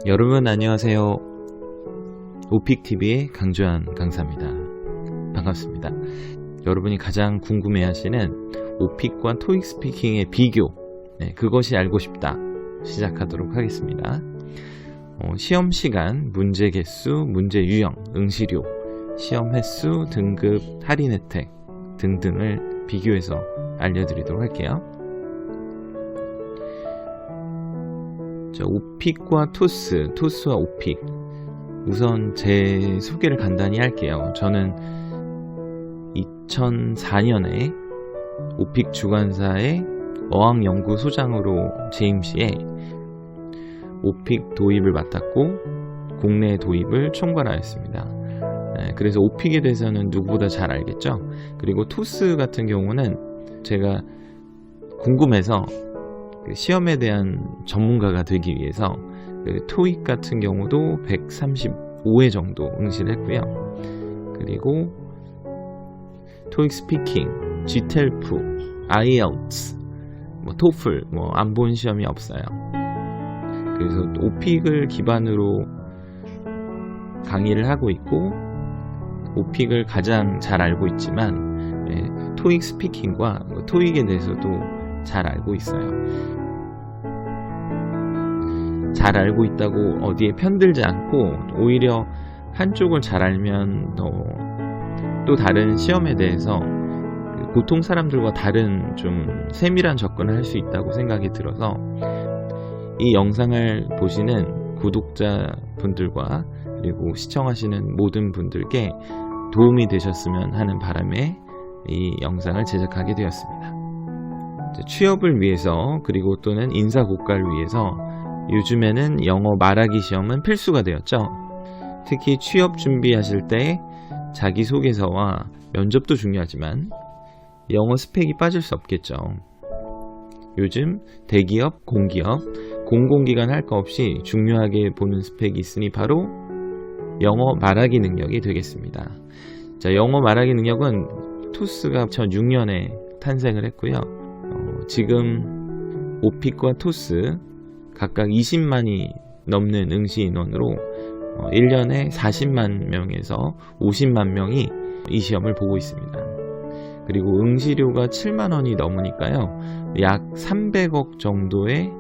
여러분 안녕하세요. 오픽TV의 강주한 강사입니다. 반갑습니다. 여러분이 가장 궁금해하시는 오픽과 토익 스피킹의 비교, 그것이 알고 싶다 시작하도록 하겠습니다. 시험 시간, 문제 개수, 문제 유형, 응시료, 시험 횟수, 등급, 할인 혜택 등등을 비교해서 알려드리도록 할게요. 오픽과 토스와 오픽, 우선 제 소개를 간단히 할게요. 저는 2004년에 오픽 주관사의 어학연구소장으로 재임시해 오픽 도입을 맡았고 국내 도입을 총괄하였습니다. 그래서 오픽에 대해서는 누구보다 잘 알겠죠. 그리고 토스 같은 경우는 제가 궁금해서 시험에 대한 전문가가 되기 위해서 토익 같은 경우도 135회 정도 응시를 했고요. 그리고 토익 스피킹, GTELF, IELTS, 토플 안 본 시험이 없어요. 그래서 오픽을 기반으로 강의를 하고 있고 오픽을 가장 잘 알고 있지만 토익 스피킹과 토익에 대해서도 잘 알고 있어요. 잘 알고 있다고 어디에 편들지 않고 오히려 한쪽을 잘 알면 또 다른 시험에 대해서 보통 사람들과 다른 좀 세밀한 접근을 할 수 있다고 생각이 들어서 이 영상을 보시는 구독자분들과 그리고 시청하시는 모든 분들께 도움이 되셨으면 하는 바람에 이 영상을 제작하게 되었습니다. 취업을 위해서 그리고 또는 인사고과를 위해서 요즘에는 영어 말하기 시험은 필수가 되었죠. 특히 취업 준비하실 때 자기소개서와 면접도 중요하지만 영어 스펙이 빠질 수 없겠죠. 요즘 대기업, 공기업, 공공기관 할 거 없이 중요하게 보는 스펙이 있으니 바로 영어 말하기 능력이 되겠습니다. 영어 말하기 능력은 토스가 2006년에 탄생을 했고요. 지금 오픽과 토스 각각 20만이 넘는 응시 인원으로 1년에 40만 명에서 50만 명이 이 시험을 보고 있습니다. 그리고 응시료가 7만 원이 넘으니까요. 약 300억 정도의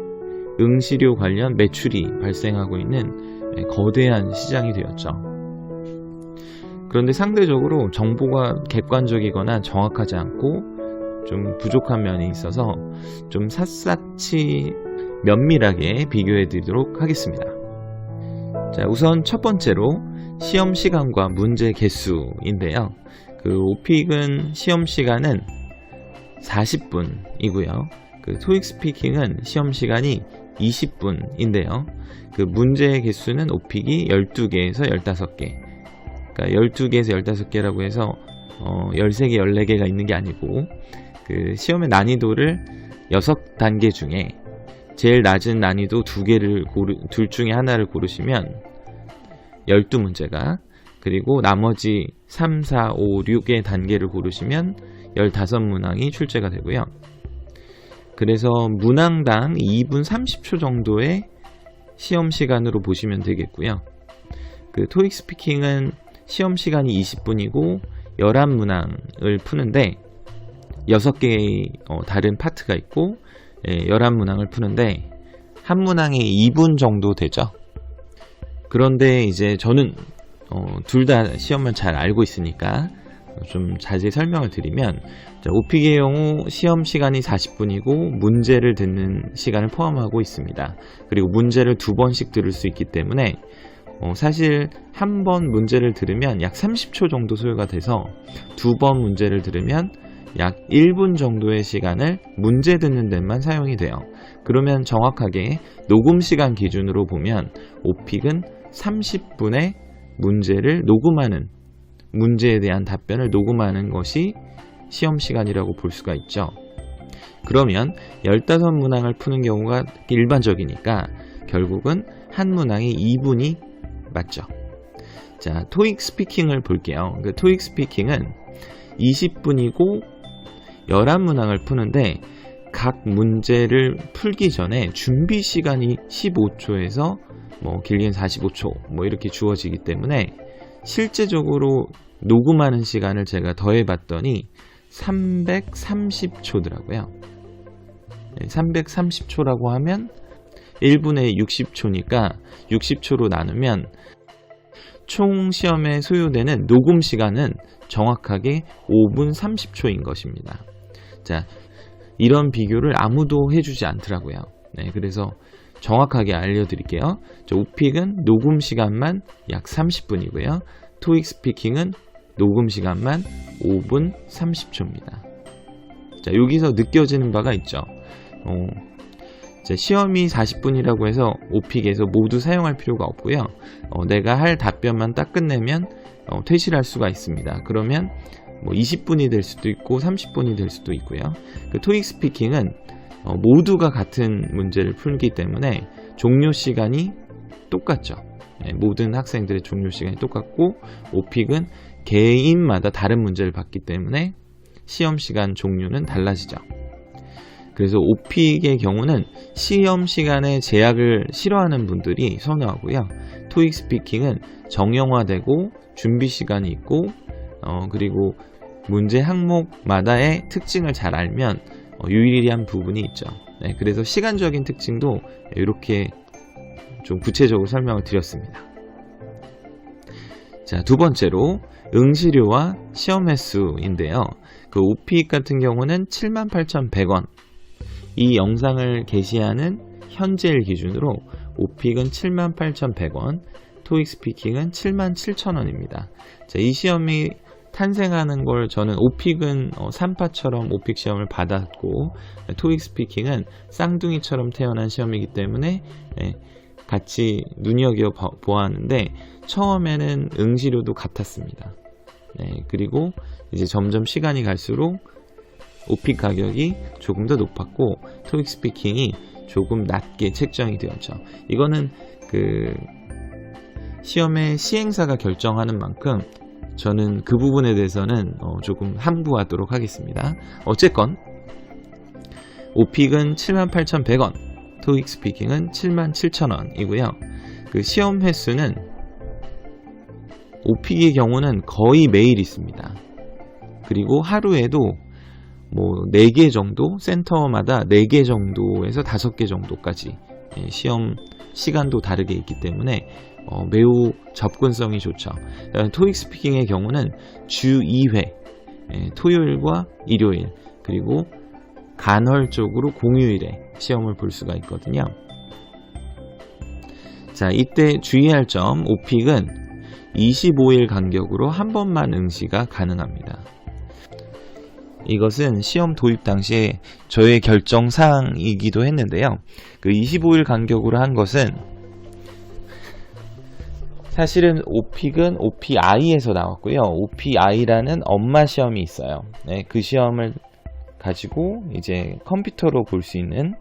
응시료 관련 매출이 발생하고 있는 거대한 시장이 되었죠. 그런데 상대적으로 정보가 객관적이거나 정확하지 않고 좀 부족한 면이 있어서 좀 샅샅이 면밀하게 비교해 드리도록 하겠습니다. 우선 첫 번째로 시험 시간과 문제 개수인데요. 오픽은 시험 시간은 40분이고요. 토익 스피킹은 시험 시간이 20분인데요. 문제 개수는 오픽이 12개에서 15개. 그러니까 12개에서 15개라고 해서 13개, 14개가 있는 게 아니고 시험의 난이도를 6단계 중에 제일 낮은 난이도 2개를 둘 중에 하나를 고르시면 12문제가, 그리고 나머지 3, 4, 5, 6의 단계를 고르시면 15문항이 출제가 되고요. 그래서 문항당 2분 30초 정도의 시험 시간으로 보시면 되겠고요. 토익 스피킹은 시험 시간이 20분이고 11문항을 푸는데 6개의 다른 파트가 있고 11문항을 푸는데 한 문항이 2분 정도 되죠. 그런데 이제 저는 둘 다 시험을 잘 알고 있으니까 좀 자세히 설명을 드리면, 오픽의 경우 시험 시간이 40분이고 문제를 듣는 시간을 포함하고 있습니다. 그리고 문제를 2번씩 들을 수 있기 때문에 사실 한 번 문제를 들으면 약 30초 정도 소요가 돼서 2번 문제를 들으면 약 1분 정도의 시간을 문제 듣는 데만 사용이 돼요. 그러면 정확하게 녹음 시간 기준으로 보면 오픽은 30분의 문제를 녹음하는, 문제에 대한 답변을 녹음하는 것이 시험 시간이라고 볼 수가 있죠. 그러면 15문항을 푸는 경우가 일반적이니까 결국은 한 문항이 2분이 맞죠. 토익 스피킹을 볼게요. 토익 스피킹은 20분이고 11문항을 푸는데 각 문제를 풀기 전에 준비 시간이 15초에서 뭐 길게는 45초 뭐 이렇게 주어지기 때문에 실제적으로 녹음하는 시간을 제가 더해봤더니 330초더라고요. 330초라고 하면 1분에 60초니까 60초로 나누면 총 시험에 소요되는 녹음 시간은 정확하게 5분 30초인 것입니다. 자, 이런 비교를 아무도 해주지 않더라고요. 네, 그래서 정확하게 알려드릴게요. 오픽은 녹음 시간만 약 30분이고요. 토익 스피킹은 녹음 시간만 5분 30초입니다. 자, 여기서 느껴지는 바가 있죠. 시험이 40분이라고 해서 오픽에서 모두 사용할 필요가 없고요. 내가 할 답변만 딱 끝내면 퇴실할 수가 있습니다. 그러면 뭐 20분이 될 수도 있고 30분이 될 수도 있고요. 그 토익 스피킹은 모두가 같은 문제를 풀기 때문에 종료 시간이 똑같죠. 모든 학생들의 종료 시간이 똑같고 오픽은 개인마다 다른 문제를 받기 때문에 시험 시간 종류는 달라지죠. 그래서 오픽의 경우는 시험 시간의 제약을 싫어하는 분들이 선호하고요. 토익 스피킹은 정형화되고 준비 시간이 있고 그리고 문제 항목마다의 특징을 잘 알면 유리한 부분이 있죠. 네, 그래서 시간적인 특징도 이렇게 좀 구체적으로 설명을 드렸습니다. 자, 두 번째로 응시료와 시험 횟수인데요. 그 오픽 같은 경우는 78,100원. 이 영상을 게시하는 현재일 기준으로 오픽은 78,100원, 토익 스피킹은 77,000원입니다. 자, 이 시험이 탄생하는 걸 저는 오픽은 3파처럼 오픽 시험을 받았고 토익 스피킹은 쌍둥이처럼 태어난 시험이기 때문에 같이 눈여겨 보았는데 처음에는 응시료도 같았습니다. 그리고 이제 점점 시간이 갈수록 오픽 가격이 조금 더 높았고 토익 스피킹이 조금 낮게 책정이 되었죠. 이거는 그 시험의 시행사가 결정하는 만큼 저는 그 부분에 대해서는 조금 함구하도록 하겠습니다. 어쨌건 오픽은 78,100원, 토익 스피킹은 77,000원이고요. 그 시험 횟수는 오픽의 경우는 거의 매일 있습니다. 그리고 하루에도 뭐 4개 정도, 센터마다 4개 정도에서 5개 정도까지 시험 시간도 다르게 있기 때문에 매우 접근성이 좋죠. 토익 스피킹의 경우는 주 2회, 토요일과 일요일, 그리고 간헐적으로 공휴일에 시험을 볼 수가 있거든요. 자, 이때 주의할 점, 오픽은 25일 간격으로 한 번만 응시가 가능합니다. 이것은 시험 도입 당시에 저의 결정사항이기도 했는데요. 그 25일 간격으로 한 것은 사실은 오픽은 OPI에서 나왔고요. OPI라는 엄마 시험이 있어요. 그 시험을 가지고 이제 컴퓨터로 볼 수 있는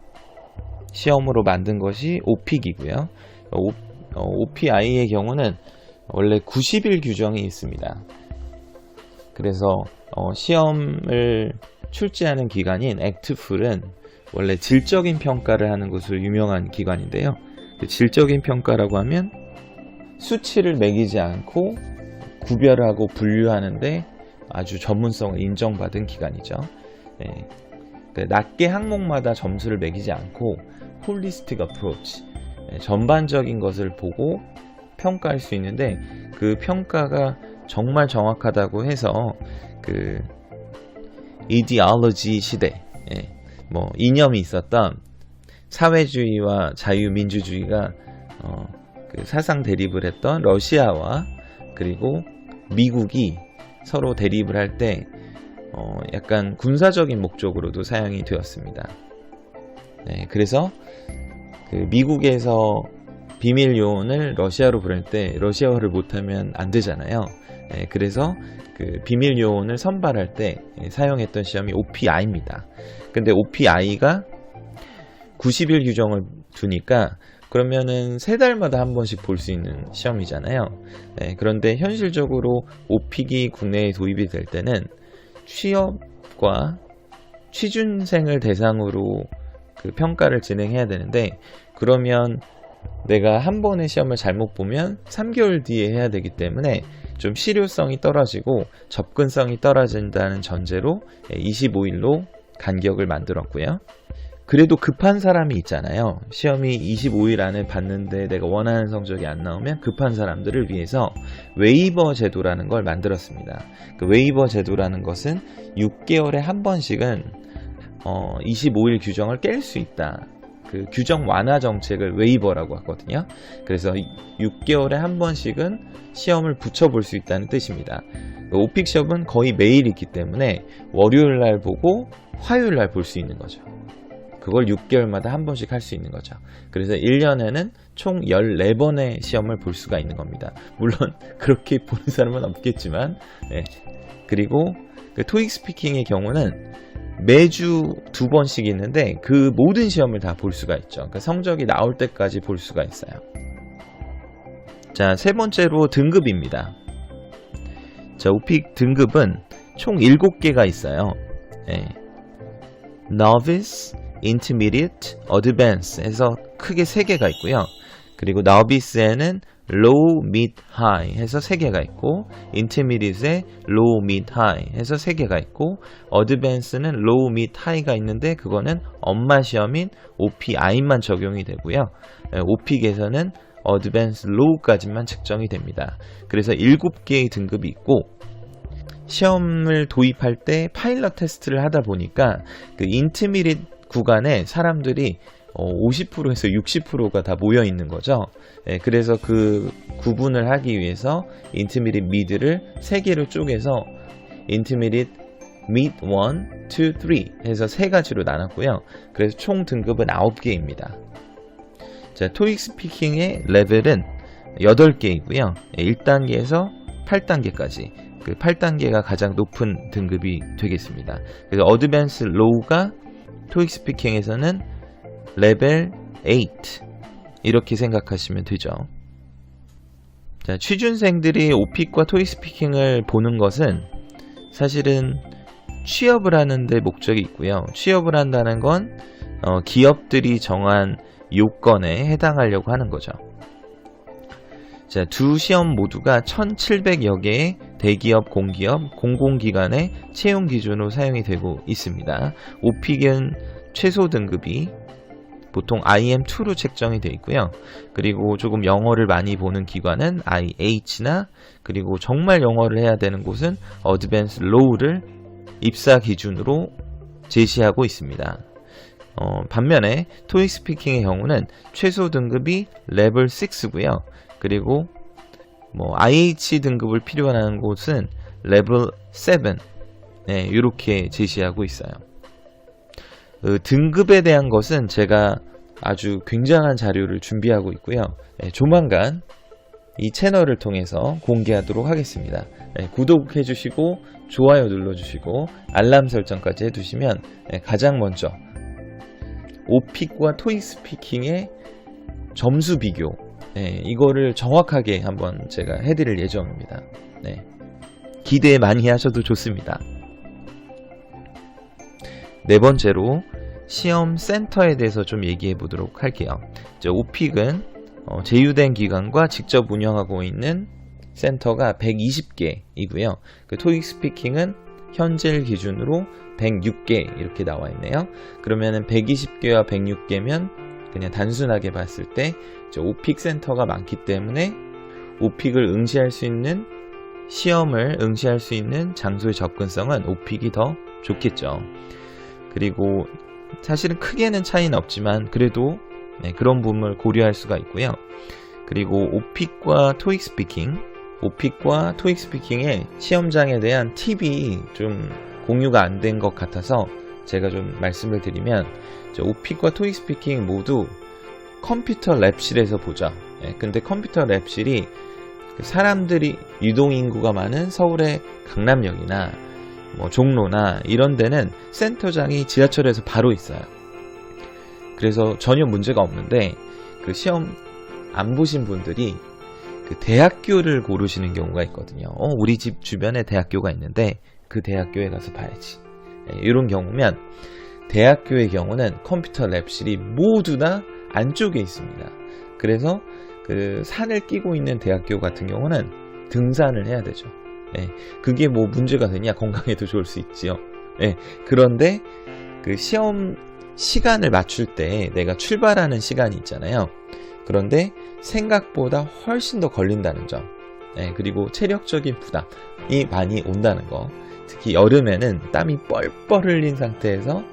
시험으로 만든 것이 오픽이고요. OPI의 경우는 원래 90일 규정이 있습니다. 그래서 시험을 출제하는 기관인 액트풀은 원래 질적인 평가를 하는 것으로 유명한 기관인데요. 그 질적인 평가라고 하면 수치를 매기지 않고 구별하고 분류하는데 아주 전문성을 인정받은 기관이죠. 낮게 항목마다 점수를 매기지 않고 홀리스틱 어프로치, 전반적인 것을 보고 평가할 수 있는데 그 평가가 정말 정확하다고 해서 그 이디올로지 시대, 뭐 이념이 있었던 사회주의와 자유민주주의가 그 사상 대립을 했던 러시아와 그리고 미국이 서로 대립을 할 때 약간 군사적인 목적으로도 사용이 되었습니다. 그래서 그 미국에서 비밀 요원을 러시아로 보낼 때 러시아어를 못하면 안 되잖아요. 그래서 그 비밀 요원을 선발할 때 사용했던 시험이 OPI입니다. 근데 OPI가 90일 규정을 두니까 그러면은 3달마다 한 번씩 볼 수 있는 시험이잖아요. 그런데 현실적으로 오픽이 국내에 도입이 될 때는 취업과 취준생을 대상으로 그 평가를 진행해야 되는데 그러면 내가 한 번의 시험을 잘못 보면 3개월 뒤에 해야 되기 때문에 좀 실효성이 떨어지고 접근성이 떨어진다는 전제로 25일로 간격을 만들었고요. 그래도 급한 사람이 있잖아요. 시험이 25일 안에 봤는데 내가 원하는 성적이 안 나오면 급한 사람들을 위해서 웨이버 제도라는 걸 만들었습니다. 그 웨이버 제도라는 것은 6개월에 한 번씩은 25일 규정을 깰 수 있다. 그 규정 완화 정책을 웨이버라고 하거든요. 그래서 6개월에 한 번씩은 시험을 붙여볼 수 있다는 뜻입니다. 오픽 시험은 거의 매일 있기 때문에 월요일 날 보고 화요일 날 볼 수 있는 거죠. 그걸 6개월마다 한 번씩 할 수 있는 거죠. 그래서 1년에는 총 14번의 시험을 볼 수가 있는 겁니다. 물론 그렇게 보는 사람은 없겠지만, 네. 그리고 그 토익 스피킹의 경우는 매주 2번씩 있는데 그 모든 시험을 다 볼 수가 있죠. 그러니까 성적이 나올 때까지 볼 수가 있어요. 자, 세 번째로 등급입니다. 자, 오픽 등급은 총 7개가 있어요. 네. Novice, Intermediate, Advanced 해서 크게 3개가 있고요. 그리고 Novice에는 Low, Mid, High 해서 3개가 있고, Intermediate에 Low, Mid, High 해서 3개가 있고, Advanced는 Low, Mid, High가 있는데 그거는 엄마 시험인 OPI만 적용이 되고요. 오픽에서는 Advanced Low까지만 측정이 됩니다. 그래서 7개의 등급이 있고, 시험을 도입할 때 파일럿 테스트를 하다 보니까 그 인터미디엇 구간에 사람들이 50%에서 60%가 다 모여 있는 거죠. 네, 그래서 그 구분을 하기 위해서 인터미디엇 미드를 3개로 쪼개서 인터미디엇 미드 1, 2, 3 해서 3가지로 나눴고요. 그래서 총 등급은 9개입니다. 자, 토익 스피킹의 레벨은 8개이고요. 1단계에서 8단계까지. 그 8단계가 가장 높은 등급이 되겠습니다. 그래서 어드밴스 로우가 토익 스피킹에서는 레벨 8 이렇게 생각하시면 되죠. 자, 취준생들이 오픽과 토익 스피킹을 보는 것은 사실은 취업을 하는데 목적이 있고요. 취업을 한다는 건 기업들이 정한 요건에 해당하려고 하는 거죠. 자, 두 시험 모두가 1,700여 개의 대기업, 공기업, 공공기관의 채용 기준으로 사용이 되고 있습니다. 오픽은 최소 등급이 보통 IM2로 책정이 되어 있고요. 그리고 조금 영어를 많이 보는 기관은 IH나 그리고 정말 영어를 해야 되는 곳은 Advanced Low를 입사 기준으로 제시하고 있습니다. 반면에 토익 스피킹의 경우는 최소 등급이 레벨 6고요. 그리고 IH 등급을 필요하는 곳은 레벨 7 네, 이렇게 제시하고 있어요. 등급에 대한 것은 제가 아주 굉장한 자료를 준비하고 있고요. 네, 조만간 이 채널을 통해서 공개하도록 하겠습니다. 네, 구독해 주시고 좋아요 눌러주시고 알람 설정까지 해두시면 가장 먼저 오픽과 토익 스피킹의 점수 비교 이거를 정확하게 한번 제가 해드릴 예정입니다. 기대 많이 하셔도 좋습니다. 네 번째로 시험 센터에 대해서 좀 얘기해 보도록 할게요. 오픽은 제휴된 기관과 직접 운영하고 있는 센터가 120개이고요. 그 토익 스피킹은 현재 기준으로 106개 이렇게 나와 있네요. 그러면은 120개와 106개면 그냥 단순하게 봤을 때 오픽 센터가 많기 때문에 오픽을 응시할 수 있는 시험을 응시할 수 있는 장소의 접근성은 오픽이 더 좋겠죠. 그리고 사실은 크게는 차이는 없지만 그래도 그런 부분을 고려할 수가 있고요. 그리고 오픽과 토익 스피킹의 시험장에 대한 팁이 좀 공유가 안 된 것 같아서 제가 좀 말씀을 드리면 오픽과 토익 스피킹 모두 컴퓨터 랩실에서 보죠. 근데 컴퓨터 랩실이 사람들이 유동인구가 많은 서울의 강남역이나 종로나 이런 데는 센터장이 지하철에서 바로 있어요. 그래서 전혀 문제가 없는데 그 시험 안 보신 분들이 그 대학교를 고르시는 경우가 있거든요. 우리 집 주변에 대학교가 있는데 그 대학교에 가서 봐야지. 이런 경우면 대학교의 경우는 컴퓨터 랩실이 모두 다 안쪽에 있습니다. 그래서 그 산을 끼고 있는 대학교 같은 경우는 등산을 해야 되죠. 예, 그게 뭐 문제가 되냐? 건강에도 좋을 수 있지요. 예, 그런데 그 시험 시간을 맞출 때 내가 출발하는 시간이 있잖아요. 그런데 생각보다 훨씬 더 걸린다는 점. 예, 그리고 체력적인 부담이 많이 온다는 거. 특히 여름에는 땀이 뻘뻘 흘린 상태에서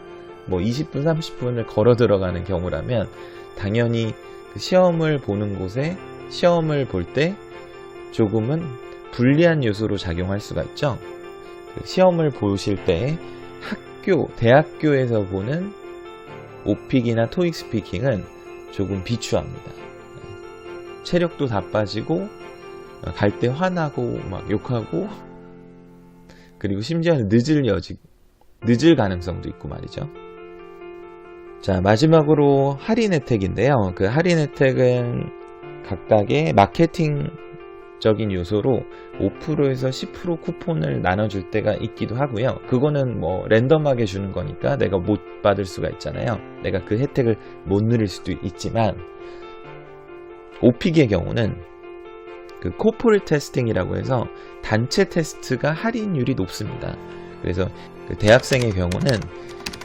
뭐 20분, 30분을 걸어 들어가는 경우라면 당연히 그 시험을 보는 곳에 시험을 볼 때 조금은 불리한 요소로 작용할 수가 있죠. 그 시험을 보실 때 대학교에서 보는 오픽이나 토익 스피킹은 조금 비추합니다. 체력도 다 빠지고 갈 때 화나고 막 욕하고 그리고 심지어는 늦을 가능성도 있고 말이죠. 자, 마지막으로 할인 혜택인데요. 그 할인 혜택은 각각의 마케팅적인 요소로 5%에서 10% 쿠폰을 나눠줄 때가 있기도 하고요. 그거는 뭐 랜덤하게 주는 거니까 내가 못 받을 수가 있잖아요. 내가 그 혜택을 못 누릴 수도 있지만 오픽의 경우는 그 코포레이트 테스팅이라고 해서 단체 테스트가 할인율이 높습니다. 그래서 그 대학생의 경우는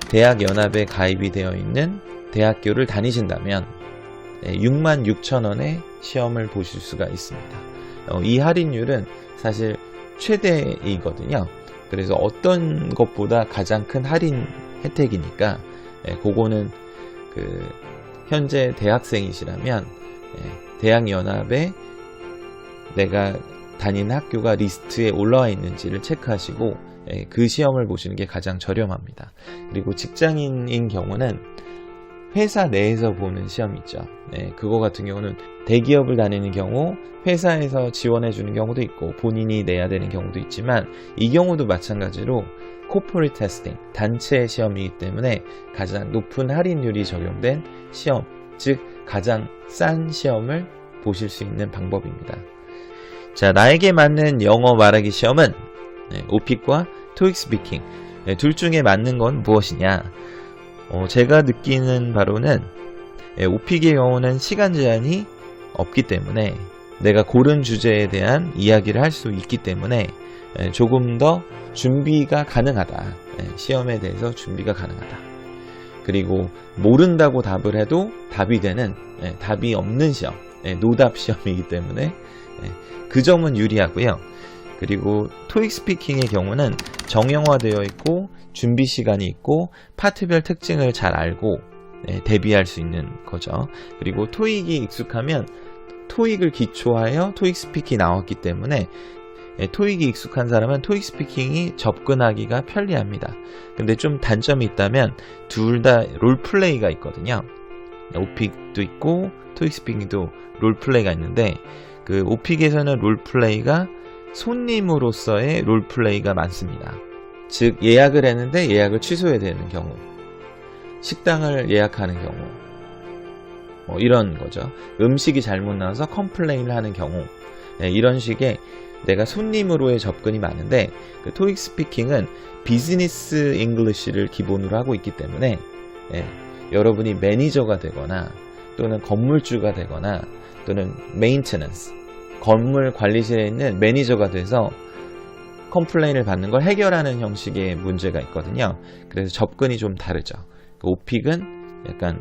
대학연합에 가입이 되어 있는 대학교를 다니신다면 66,000원에 시험을 보실 수가 있습니다. 이 할인율은 사실 최대이거든요. 그래서 어떤 것보다 가장 큰 할인 혜택이니까 그거는 그 현재 대학생이시라면 대학연합에 내가 다니는 학교가 리스트에 올라와 있는지를 체크하시고 그 시험을 보시는 게 가장 저렴합니다. 그리고 직장인인 경우는 회사 내에서 보는 시험이 있죠. 그거 같은 경우는 대기업을 다니는 경우 회사에서 지원해 주는 경우도 있고 본인이 내야 되는 경우도 있지만 이 경우도 마찬가지로 코퍼레이트 테스팅, 단체 시험이기 때문에 가장 높은 할인율이 적용된 시험, 즉 가장 싼 시험을 보실 수 있는 방법입니다. 자, 나에게 맞는 영어 말하기 시험은 오픽과 토익 스피킹 둘 중에 맞는 건 무엇이냐? 제가 느끼는 바로는 오픽의 경우는 시간 제한이 없기 때문에 내가 고른 주제에 대한 이야기를 할 수 있기 때문에 조금 더 준비가 가능하다. 시험에 대해서 준비가 가능하다. 그리고 모른다고 답을 해도 답이 되는 답이 없는 시험, 노답 시험이기 때문에 그 점은 유리하고요. 그리고 토익 스피킹의 경우는 정형화되어 있고 준비 시간이 있고 파트별 특징을 잘 알고 대비할 수 있는 거죠. 그리고 토익이 익숙하면 토익을 기초하여 토익 스피킹이 나왔기 때문에 토익이 익숙한 사람은 토익 스피킹이 접근하기가 편리합니다. 근데 좀 단점이 있다면 둘 다 롤플레이가 있거든요. 오픽도 있고 토익 스피킹도 롤플레이가 있는데 그 오픽에서는 롤플레이가 손님으로서의 롤플레이가 많습니다. 즉 예약을 했는데 예약을 취소해야 되는 경우, 식당을 예약하는 경우, 이런 거죠. 음식이 잘못 나와서 컴플레인을 하는 경우, 이런 식의 내가 손님으로의 접근이 많은데 그 토익 스피킹은 비즈니스 잉글리시를 기본으로 하고 있기 때문에 여러분이 매니저가 되거나 또는 건물주가 되거나 또는 메인테넌스, 건물 관리실에 있는 매니저가 돼서 컴플레인을 받는 걸 해결하는 형식의 문제가 있거든요. 그래서 접근이 좀 다르죠. 그 오픽은 약간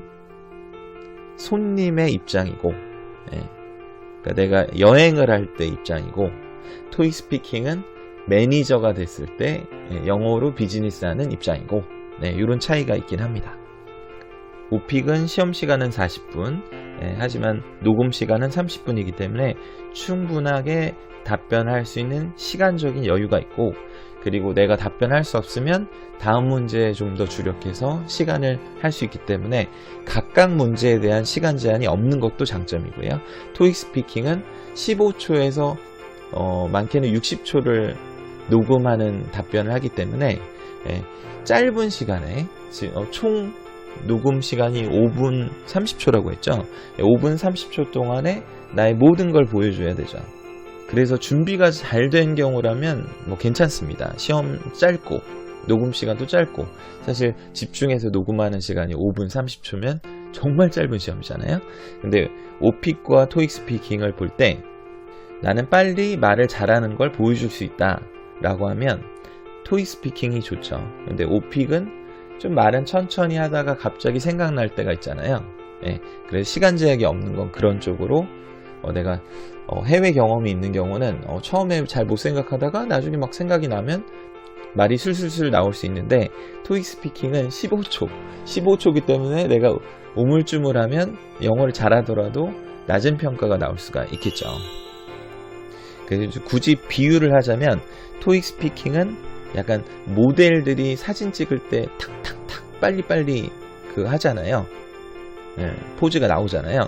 손님의 입장이고, 그러니까 내가 여행을 할 때 입장이고, 토익 스피킹은 매니저가 됐을 때 영어로 비즈니스하는 입장이고, 이런 차이가 있긴 합니다. 오픽은 시험 시간은 40분, 하지만 녹음 시간은 30분이기 때문에 충분하게 답변할 수 있는 시간적인 여유가 있고, 그리고 내가 답변할 수 없으면 다음 문제에 좀 더 주력해서 시간을 할 수 있기 때문에 각각 문제에 대한 시간 제한이 없는 것도 장점이고요. 토익 스피킹은 15초에서 많게는 60초를 녹음하는 답변을 하기 때문에 짧은 시간에 총 녹음 시간이 5분 30초라고 했죠. 5분 30초 동안에 나의 모든 걸 보여줘야 되죠. 그래서 준비가 잘 된 경우라면 뭐 괜찮습니다. 시험 짧고 녹음 시간도 짧고 사실 집중해서 녹음하는 시간이 5분 30초면 정말 짧은 시험이잖아요. 근데 오픽과 토익 스피킹을 볼 때 나는 빨리 말을 잘하는 걸 보여줄 수 있다 라고 하면 토익 스피킹이 좋죠. 근데 오픽은 좀 말은 천천히 하다가 갑자기 생각날 때가 있잖아요. 그래서 시간 제약이 없는 건 그런 쪽으로 내가 해외 경험이 있는 경우는 처음에 잘 못 생각하다가 나중에 막 생각이 나면 말이 술술술 나올 수 있는데 토익 스피킹은 15초이기 때문에 내가 우물쭈물하면 영어를 잘하더라도 낮은 평가가 나올 수가 있겠죠. 그래서 굳이 비유를 하자면 토익 스피킹은 약간 모델들이 사진 찍을 때 탁탁탁 빨리빨리 하잖아요. 포즈가 나오잖아요.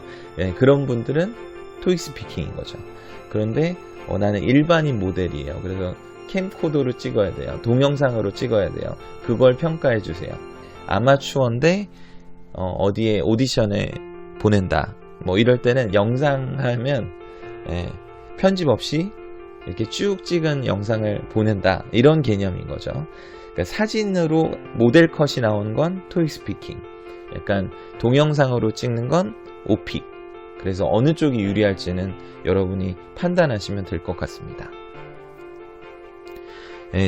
그런 분들은 토익 스피킹인 거죠. 그런데 나는 일반인 모델이에요. 그래서 캠코더로 찍어야 돼요. 동영상으로 찍어야 돼요. 그걸 평가해 주세요. 아마추어인데 어디에 오디션에 보낸다. 뭐 이럴 때는 영상 하면 편집 없이 이렇게 쭉 찍은 영상을 보낸다. 이런 개념인 거죠. 그러니까 사진으로 모델 컷이 나오는 건 토익 스피킹. 약간 동영상으로 찍는 건 오픽. 그래서 어느 쪽이 유리할지는 여러분이 판단하시면 될 것 같습니다.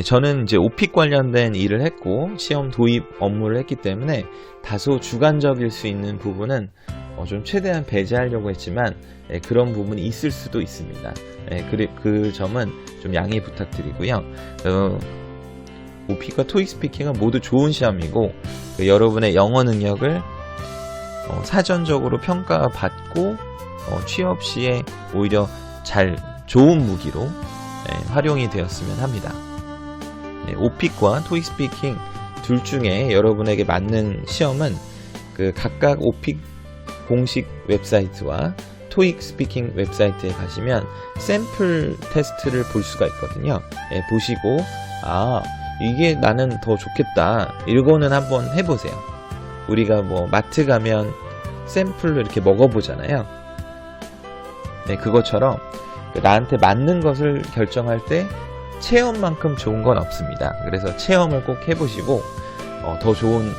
저는 이제 오픽 관련된 일을 했고 시험 도입 업무를 했기 때문에 다소 주관적일 수 있는 부분은 좀 최대한 배제하려고 했지만 그런 부분이 있을 수도 있습니다. 그 점은 좀 양해 부탁드리고요. 오픽과 토익 스피킹은 모두 좋은 시험이고 여러분의 영어 능력을 사전적으로 평가받고 취업 시에 오히려 좋은 무기로 활용이 되었으면 합니다. 오픽과 토익 스피킹 둘 중에 여러분에게 맞는 시험은 각각 오픽 공식 웹사이트와 토익 스피킹 웹사이트에 가시면 샘플 테스트를 볼 수가 있거든요. 보시고 이게 나는 더 좋겠다. 이거는 한번 해보세요. 우리가 뭐 마트 가면 샘플로 이렇게 먹어보잖아요. 그것처럼 나한테 맞는 것을 결정할 때 체험만큼 좋은 건 없습니다. 그래서 체험을 꼭 해보시고 더 좋은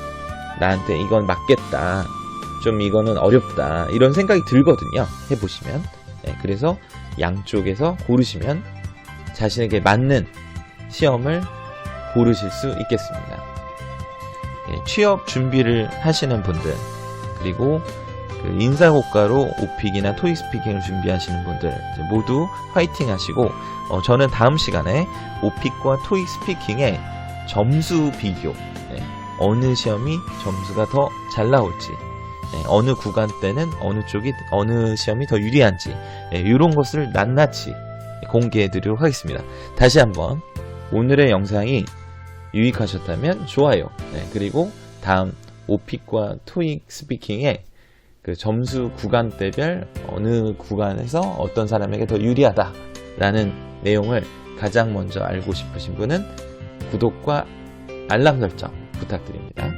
나한테 이건 맞겠다. 좀 이거는 어렵다. 이런 생각이 들거든요. 해보시면. 그래서 양쪽에서 고르시면 자신에게 맞는 시험을 고르실 수 있겠습니다. 취업 준비를 하시는 분들 그리고 인사고과로 오픽이나 토익 스피킹을 준비하시는 분들 모두 화이팅 하시고 저는 다음 시간에 오픽과 토익 스피킹의 점수 비교 어느 시험이 점수가 더 잘 나올지 어느 구간 때는 어느 시험이 더 유리한지 이런 것을 낱낱이 공개해 드리도록 하겠습니다. 다시 한번 오늘의 영상이 유익하셨다면 좋아요. 그리고 다음 오픽과 토익 스피킹의 점수 구간대별 어느 구간에서 어떤 사람에게 더 유리하다라는 내용을 가장 먼저 알고 싶으신 분은 구독과 알람 설정 부탁드립니다.